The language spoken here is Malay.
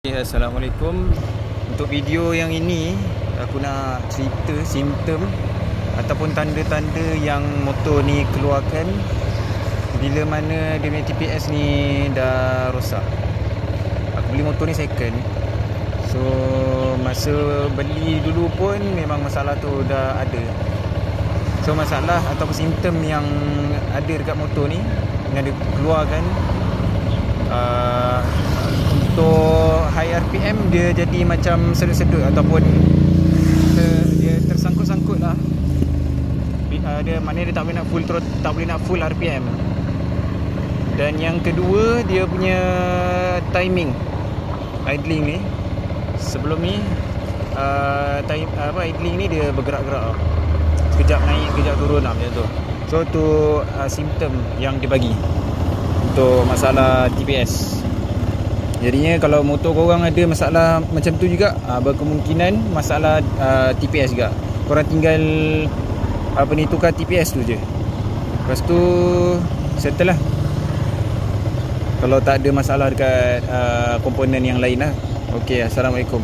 Assalamualaikum. Untuk video yang ini aku nak cerita simptom ataupun tanda-tanda yang motor ni keluarkan bila mana dia punya TPS ni dah rosak. Aku beli motor ni second, so masa beli dulu pun memang masalah tu dah ada. So masalah ataupun simptom yang ada dekat motor ni yang dia keluarkan, untuk high RPM dia jadi macam sedut-sedut ataupun dia tersangkut-sangkut lah. Dia maknanya dia tak boleh nak full throttle, tak boleh nak full RPM. Dan yang kedua, dia punya timing idling ni. Sebelum ni idling ni dia bergerak-gerak, sekejap naik, sekejap turun lah, macam tu. So tu simptom yang dia bagi untuk masalah TPS. Jadinya kalau motor korang ada masalah macam tu juga, berkemungkinan masalah TPS juga. Korang tinggal tukar TPS tu je, lepas tu settle lah. Kalau tak ada masalah dekat komponen yang lain lah. Ok, Assalamualaikum.